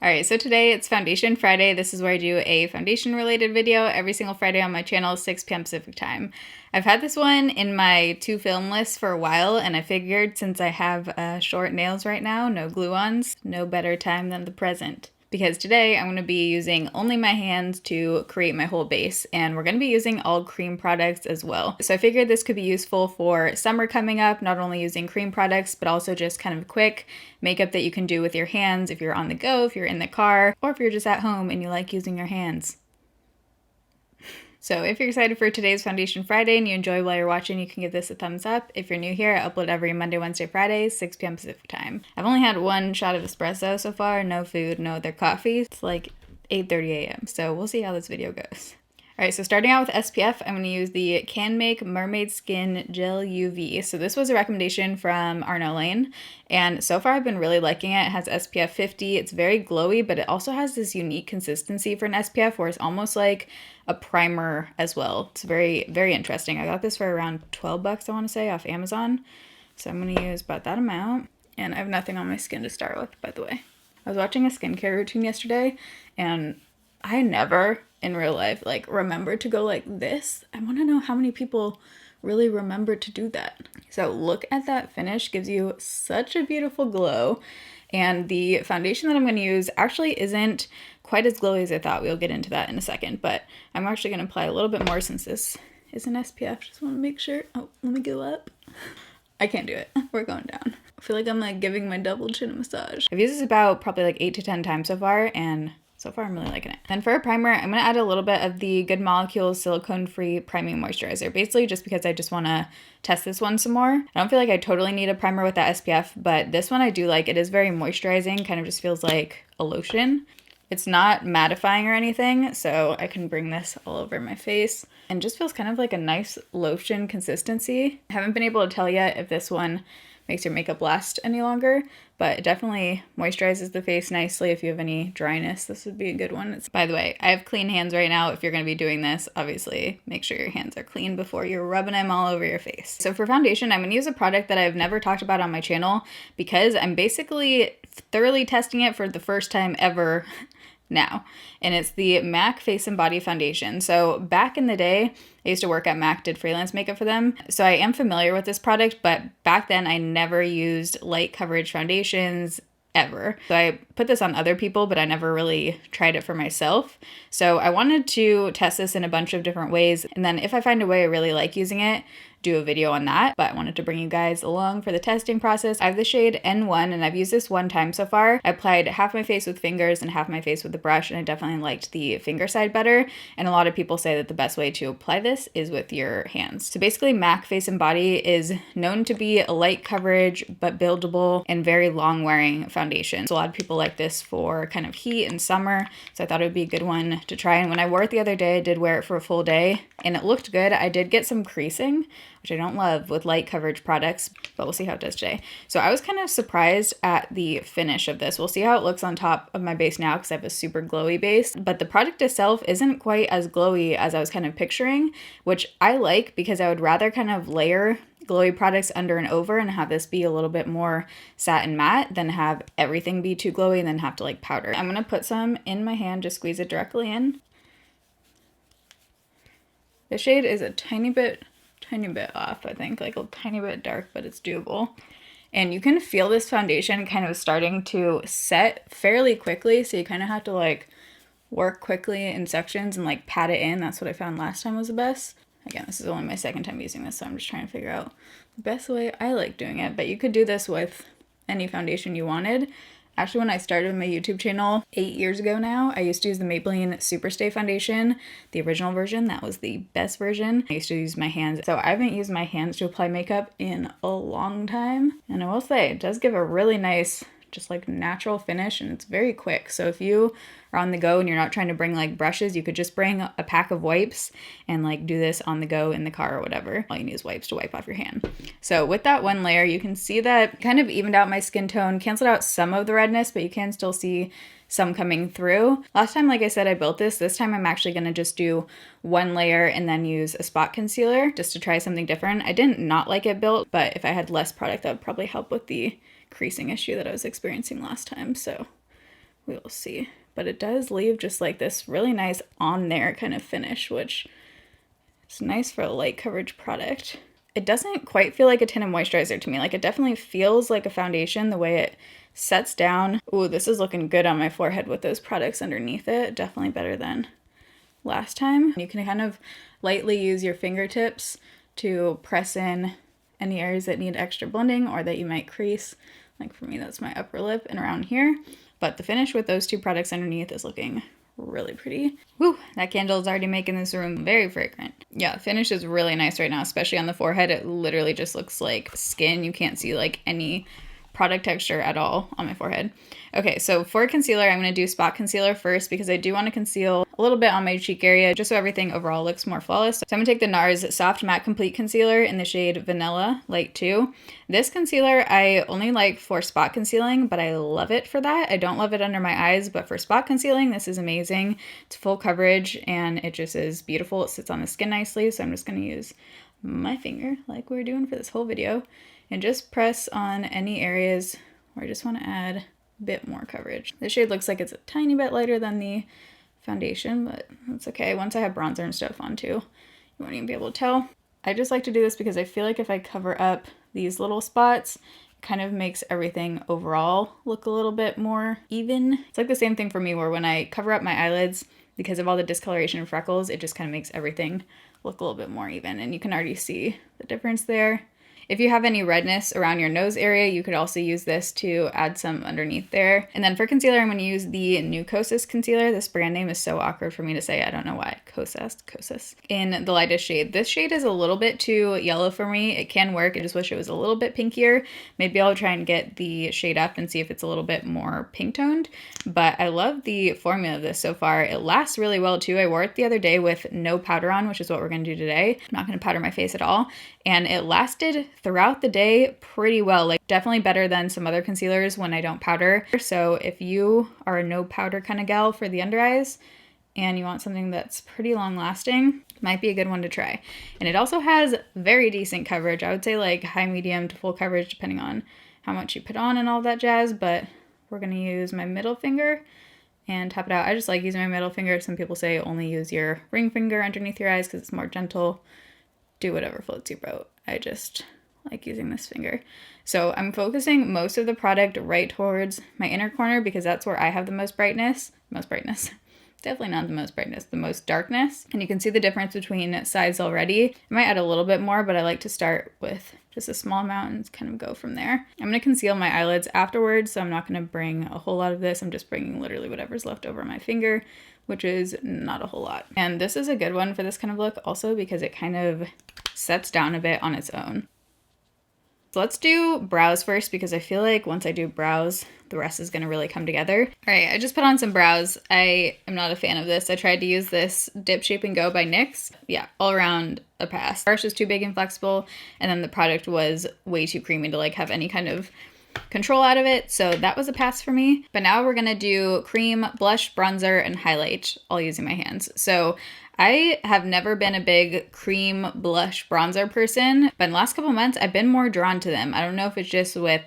Alright, so today it's Foundation Friday. This is where I do a foundation related video every single Friday on my channel, 6 p.m. Pacific time. I've had this one in my to film list for a while, and I figured since I have short nails right now, no glue-ons, no better time than the present. Because today I'm going to be using only my hands to create my whole base, and we're going to be using all cream products as well. So I figured this could be useful for summer coming up, not only using cream products, but also just kind of quick makeup that you can do with your hands if you're on the go, if you're in the car, or if you're just at home and you like using your hands. So if you're excited for today's Foundation Friday and you enjoy while you're watching, you can give this a thumbs up. If you're new here, I upload every Monday, Wednesday, Friday, 6 p.m. Pacific time. I've only had one shot of espresso so far, no food, no other coffee. It's like 8:30 a.m. So we'll see how this video goes. Alright, so starting out with SPF, I'm going to use the Canmake Mermaid Skin Gel UV. So this was a recommendation from Arno Lane, and so far I've been really liking it. It has SPF 50, it's very glowy, but it also has this unique consistency for an SPF where it's almost like a primer as well. It's very, very interesting. I got this for around 12 bucks, I want to say, off Amazon. So I'm going to use about that amount, and I have nothing on my skin to start with, by the way. I was watching a skincare routine yesterday, and I never in real life like remember to go like this. I want to know how many people really remember to do that. So look at that finish, gives you such a beautiful glow. And the foundation that I'm going to use actually isn't quite as glowy as I thought. We'll get into that in a second, but I'm actually going to apply a little bit more since this is an SPF. Just want to make sure. Oh, let me go up. I can't do it. We're going down. I feel like I'm like giving my double chin a massage. I've used this about probably like 8 to 10 times so far, and so far I'm really liking it. Then for a primer, I'm going to add a little bit of the Good Molecules silicone-free priming moisturizer, basically just because I just want to test this one some more. I don't feel like I totally need a primer with that SPF, but this one I do like. It is very moisturizing, kind of just feels like a lotion. It's not mattifying or anything, so I can bring this all over my face, and just feels kind of like a nice lotion consistency. I haven't been able to tell yet if this one makes your makeup last any longer, but it definitely moisturizes the face nicely. If you have any dryness, this would be a good one. By the way, I have clean hands right now. If you're going to be doing this, obviously make sure your hands are clean before you're rubbing them all over your face. So for foundation, I'm going to use a product that I've never talked about on my channel because I'm basically thoroughly testing it for the first time ever now, and it's the MAC Face and Body Foundation. So back in the day, I used to work at MAC, did freelance makeup for them, so I am familiar with this product, but back then I never used light coverage foundations ever. So I put this on other people, but I never really tried it for myself. So I wanted to test this in a bunch of different ways, and then if I find a way I really like using it, do a video on that. But I wanted to bring you guys along for the testing process. I have the shade N1, and I've used this one time so far. I applied half my face with fingers and half my face with a brush, and I definitely liked the finger side better. And a lot of people say that the best way to apply this is with your hands. So basically, MAC Face and Body is known to be a light coverage but buildable and very long wearing foundation. So a lot of people like this for kind of heat and summer, so I thought it would be a good one to try. And when I wore it the other day, I did wear it for a full day, and it looked good. I did get some creasing, which I don't love with light coverage products, but we'll see how it does today. So I was kind of surprised at the finish of this. We'll see how it looks on top of my base now because I have a super glowy base, but the product itself isn't quite as glowy as I was kind of picturing, which I like because I would rather kind of layer glowy products under and over and have this be a little bit more satin matte than have everything be too glowy and then have to like powder. I'm going to put some in my hand, just squeeze it directly in. The shade is a tiny bit off, I think, like a tiny bit dark, but it's doable. And you can feel this foundation kind of starting to set fairly quickly, so you kind of have to like work quickly in sections and like pat it in. That's what I found last time was the best. Again, this is only my second time using this, so I'm just trying to figure out the best way I like doing it, but you could do this with any foundation you wanted. Actually, when I started my YouTube channel 8 years ago now, I used to use the Maybelline Superstay foundation, the original version. That was the best version. I used to use my hands. So I haven't used my hands to apply makeup in a long time. And I will say, it does give a really nice, just like natural finish, and it's very quick. So if you are on the go and you're not trying to bring like brushes, you could just bring a pack of wipes and like do this on the go in the car or whatever. All you need is wipes to wipe off your hand. So with that one layer, you can see that kind of evened out my skin tone, canceled out some of the redness, but you can still see some coming through. Last time, like I said, I built this. This time I'm actually going to just do one layer and then use a spot concealer just to try something different. I didn't not like it built, but if I had less product, that would probably help with the creasing issue that I was experiencing last time. So we will see. But it does leave just like this really nice on there kind of finish, which is nice for a light coverage product. It doesn't quite feel like a tinted moisturizer to me. Like, it definitely feels like a foundation the way it sets down. Ooh, this is looking good on my forehead with those products underneath it. Definitely better than last time. You can kind of lightly use your fingertips to press in any areas that need extra blending or that you might crease. Like for me, that's my upper lip and around here. But the finish with those two products underneath is looking really pretty. Woo, that candle is already making this room very fragrant. Yeah, the finish is really nice right now, especially on the forehead. It literally just looks like skin. You can't see like any product texture at all on my forehead. Okay, so for concealer, I'm going to do spot concealer first because I do want to conceal a little bit on my cheek area just so everything overall looks more flawless. So I'm going to take the NARS Soft Matte Complete Concealer in the shade Vanilla Light 2. This concealer I only like for spot concealing, but I love it for that. I don't love it under my eyes, but for spot concealing, this is amazing. It's full coverage and it just is beautiful. It sits on the skin nicely, so I'm just going to use my finger like we're doing for this whole video and just press on any areas where I just want to add a bit more coverage. This shade looks like it's a tiny bit lighter than the foundation, but that's okay. Once I have bronzer and stuff on too, you won't even be able to tell. I just like to do this because I feel like if I cover up these little spots, it kind of makes everything overall look a little bit more even. It's like the same thing for me where when I cover up my eyelids, because of all the discoloration and freckles, it just kind of makes everything look a little bit more even, and you can already see the difference there. If you have any redness around your nose area, you could also use this to add some underneath there. And then for concealer, I'm going to use the new Kosas concealer. This brand name is so awkward for me to say. I don't know why. Kosas. In the lightest shade. This shade is a little bit too yellow for me. It can work. I just wish it was a little bit pinkier. Maybe I'll try and get the shade up and see if it's a little bit more pink toned. But I love the formula of this so far. It lasts really well too. I wore it the other day with no powder on, which is what we're going to do today. I'm not going to powder my face at all. And it lasted throughout the day pretty well, like definitely better than some other concealers when I don't powder. So if you are a no powder kind of gal for the under eyes and you want something that's pretty long lasting, might be a good one to try. And it also has very decent coverage. I would say like high, medium to full coverage depending on how much you put on and all that jazz, but we're gonna use my middle finger and tap it out. I just like using my middle finger. Some people say only use your ring finger underneath your eyes because it's more gentle. Do whatever floats your boat. I just like using this finger. So I'm focusing most of the product right towards my inner corner because that's where I have the most brightness. Definitely not the most brightness, the most darkness. And you can see the difference between sides already. I might add a little bit more, but I like to start with just a small amount and kind of go from there. I'm going to conceal my eyelids afterwards, so I'm not going to bring a whole lot of this. I'm just bringing literally whatever's left over my finger, which is not a whole lot. And this is a good one for this kind of look also because it kind of sets down a bit on its own. So let's do brows first because I feel like once I do brows, the rest is going to really come together. All right, I just put on some brows. I am not a fan of this. I tried to use this Dip Shape and Go by NYX. Yeah, all around a pass. The brush was too big and flexible, and then the product was way too creamy to like have any kind of control out of it, so that was a pass for me. But now we're gonna do cream, blush, bronzer, and highlight, all using my hands. So I have never been a big cream, blush, bronzer person, but in the last couple months, I've been more drawn to them. I don't know if it's just with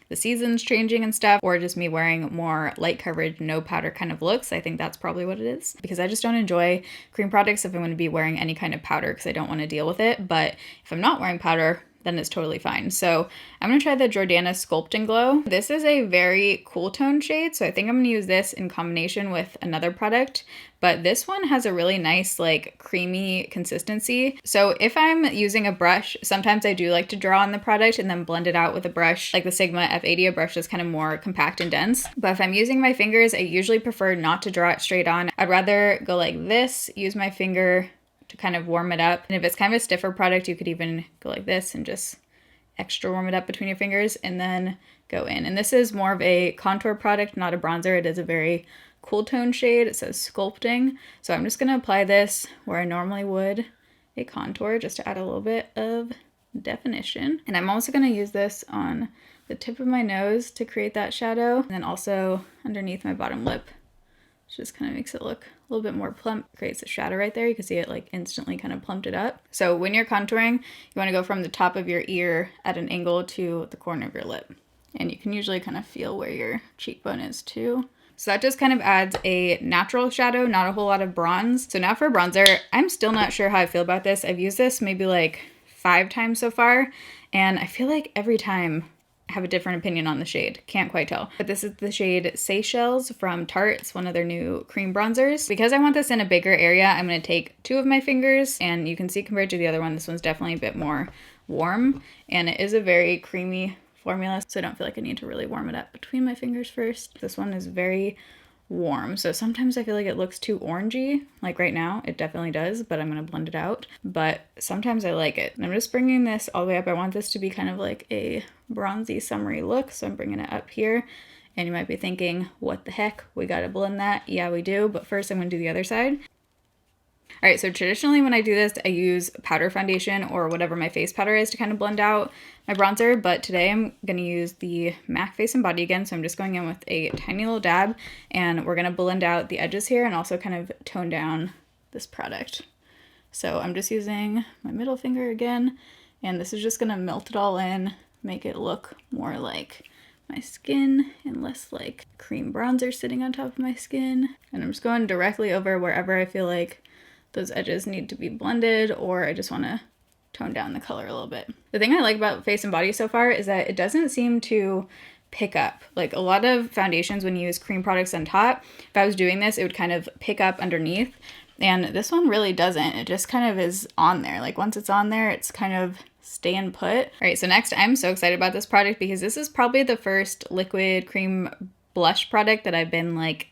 the seasons changing and stuff, or just me wearing more light coverage, no powder kind of looks. I think that's probably what it is, because I just don't enjoy cream products if I'm going to be wearing any kind of powder because I don't want to deal with it. But if I'm not wearing powder, then it's totally fine. So I'm going to try the Jordana Sculpt and Glow. This is a very cool tone shade, so I think I'm going to use this in combination with another product, but this one has a really nice like creamy consistency. So if I'm using a brush, sometimes I do like to draw on the product and then blend it out with a brush like the Sigma F80, a brush that's kind of more compact and dense. But if I'm using my fingers, I usually prefer not to draw it straight on. I'd rather go like this, use my finger to kind of warm it up. And if it's kind of a stiffer product, you could even go like this and just extra warm it up between your fingers and then go in. And this is more of a contour product, not a bronzer. It is a very cool tone shade. It says sculpting. So I'm just going to apply this where I normally would a contour just to add a little bit of definition. And I'm also going to use this on the tip of my nose to create that shadow. And then also underneath my bottom lip, which just kind of makes it look a little bit more plump. Creates a shadow right there. You can see it like instantly kind of plumped it up. So when you're contouring, you want to go from the top of your ear at an angle to the corner of your lip. And you can usually kind of feel where your cheekbone is too. So that just kind of adds a natural shadow, not a whole lot of bronze. So now for bronzer, I'm still not sure how I feel about this. I've used this maybe like 5 times so far, and I feel like every time I have a different opinion on the shade. Can't quite tell. But this is the shade Seychelles from Tarte. It's one of their new cream bronzers. Because I want this in a bigger area, I'm going to take 2 of my fingers, and you can see compared to the other one, this one's definitely a bit more warm, and it is a very creamy formula, so I don't feel like I need to really warm it up between my fingers first. This one is very warm, so sometimes I feel like it looks too orangey. Like right now, it definitely does, but I'm gonna blend it out. But sometimes I like it. And I'm just bringing this all the way up. I want this to be kind of like a bronzy, summery look, so I'm bringing it up here. And you might be thinking, what the heck? We gotta blend that. Yeah, we do, but first I'm gonna do the other side. All right, so traditionally when I do this, I use powder foundation or whatever my face powder is to kind of blend out my bronzer, but today I'm going to use the MAC Face and Body again, so I'm just going in with a tiny little dab, and we're going to blend out the edges here and also kind of tone down this product. So I'm just using my middle finger again, and this is just going to melt it all in, make it look more like my skin and less like cream bronzer sitting on top of my skin. And I'm just going directly over wherever I feel like those edges need to be blended, or I just want to tone down the color a little bit. The thing I like about Face and Body so far is that it doesn't seem to pick up. Like a lot of foundations, when you use cream products on top, if I was doing this, it would kind of pick up underneath. And this one really doesn't. It just kind of is on there. Like once it's on there, it's kind of staying put. All right, so next, I'm so excited about this product because this is probably the first liquid cream blush product that I've been like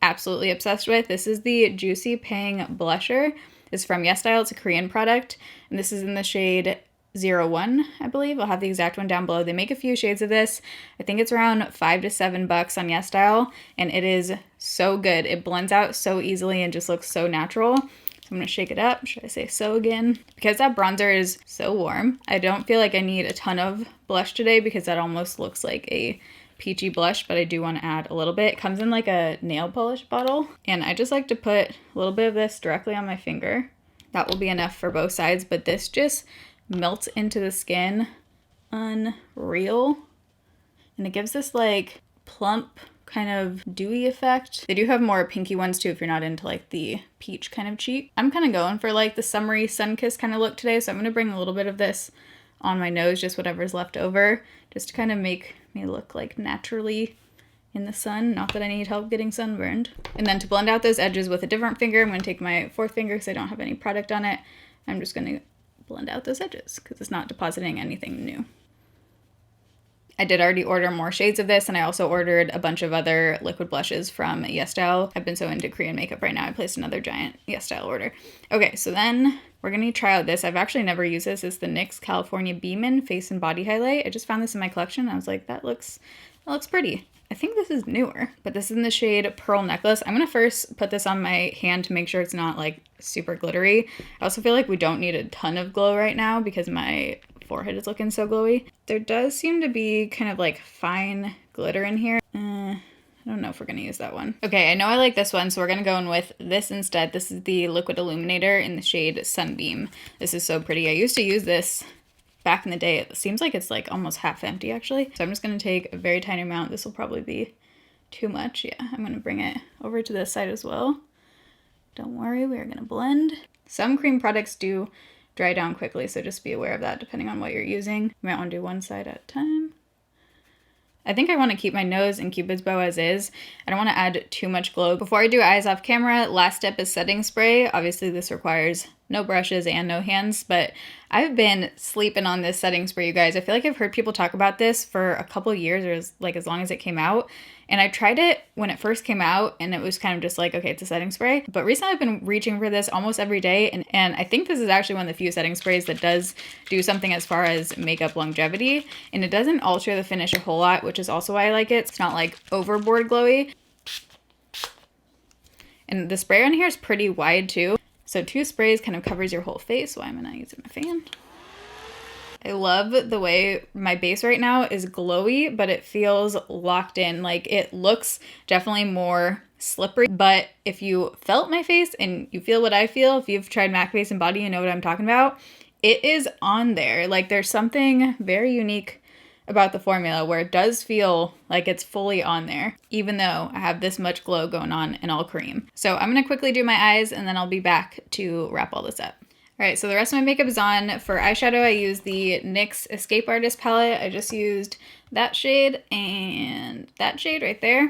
absolutely obsessed with. This is the Juicy Pang Blusher. It's from YesStyle. It's a Korean product, and this is in the shade 01, I believe. I'll have the exact one down below. They make a few shades of this. I think it's around $5 to $7 on YesStyle, and it is so good. It blends out so easily and just looks so natural. So I'm going to shake it up. Should I say so again? Because that bronzer is so warm, I don't feel like I need a ton of blush today because that almost looks like a peachy blush, but I do want to add a little bit. It comes in like a nail polish bottle, and I just like to put a little bit of this directly on my finger. That will be enough for both sides, but this just melts into the skin. Unreal. And it gives this like plump kind of dewy effect. They do have more pinky ones too if you're not into like the peach kind of cheek. I'm kind of going for like the summery sun-kissed kind of look today, so I'm going to bring a little bit of this on my nose, just whatever's left over, just to kind of make me look like naturally in the sun. Not that I need help getting sunburned. And then to blend out those edges with a different finger, I'm going to take my 4th finger because I don't have any product on it. I'm just going to blend out those edges because it's not depositing anything new. I did already order more shades of this, and I also ordered a bunch of other liquid blushes from YesStyle. I've been so into Korean makeup right now, I placed another giant YesStyle order. Okay, so then we're gonna try out this. I've actually never used this. It's the NYX California Beamin Face and Body Highlight. I just found this in my collection. I was like, that looks pretty. I think this is newer, but this is in the shade Pearl Necklace. I'm gonna first put this on my hand to make sure it's not like super glittery. I also feel like we don't need a ton of glow right now because my forehead is looking so glowy. There does seem to be kind of like fine glitter in here. I don't know if we're gonna use that one. Okay, I know I like this one, so we're gonna go in with this instead. This is the Liquid Illuminator in the shade Sunbeam. This is so pretty. I used to use this back in the day. It seems like it's like almost half empty actually. So I'm just gonna take a very tiny amount. This will probably be too much. Yeah, I'm gonna bring it over to this side as well. Don't worry, we are gonna blend. Some cream products do dry down quickly, so just be aware of that depending on what you're using. You might want to do one side at a time. I think I want to keep my nose and Cupid's bow as is. I don't want to add too much glow. Before I do eyes off camera, last step is setting spray. Obviously this requires no brushes and no hands, but I've been sleeping on this setting spray, you guys. I feel like I've heard people talk about this for a couple years, or as long as it came out. And I tried it when it first came out, and it was kind of just like, okay, it's a setting spray. But recently I've been reaching for this almost every day, and I think this is actually one of the few setting sprays that does do something as far as makeup longevity. And it doesn't alter the finish a whole lot, which is also why I like it. It's not like overboard glowy. And the spray on here is pretty wide too. So 2 sprays kind of covers your whole face. Why am I not using my fan? I love the way my base right now is glowy, but it feels locked in. Like it looks definitely more slippery, but if you felt my face and you feel what I feel, if you've tried MAC Face and Body, you know what I'm talking about. It is on there. Like there's something very unique about the formula where it does feel like it's fully on there, even though I have this much glow going on in all cream. So I'm gonna quickly do my eyes and then I'll be back to wrap all this up. All right, so the rest of my makeup is on. For eyeshadow, I used the NYX Escape Artist palette. I just used that shade and that shade right there.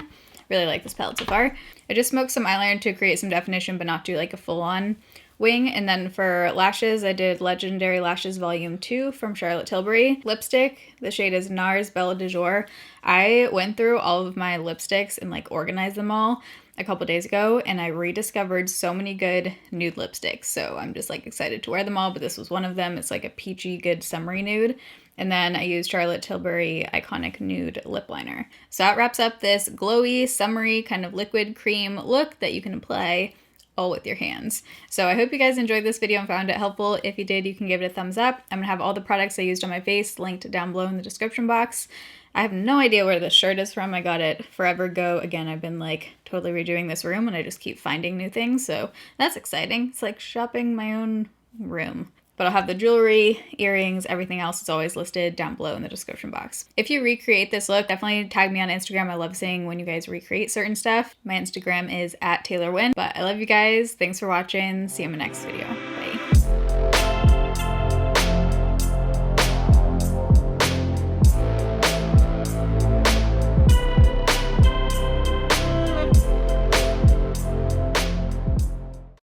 Really like this palette so far. I just smoked some eyeliner to create some definition, but not do like a full-on wing. And then for lashes, I did Legendary Lashes Volume 2 from Charlotte Tilbury. Lipstick, the shade is NARS Belle de Jour. I went through all of my lipsticks and like organized them all a couple days ago, and I rediscovered so many good nude lipsticks. So I'm just like excited to wear them all, but this was one of them. It's like a peachy, good summery nude. And then I used Charlotte Tilbury Iconic Nude Lip Liner. So that wraps up this glowy, summery kind of liquid cream look that you can apply all with your hands. So I hope you guys enjoyed this video and found it helpful. If you did, you can give it a thumbs up. I'm gonna have all the products I used on my face linked down below in the description box. I have no idea where this shirt is from. I got it forever ago. Again, I've been like totally redoing this room and I just keep finding new things. So that's exciting. It's like shopping my own room. But I'll have the jewelry, earrings, everything else is always listed down below in the description box. If you recreate this look, definitely tag me on Instagram. I love seeing when you guys recreate certain stuff. My Instagram is @TaylorWynn. But I love you guys. Thanks for watching. See you in my next video.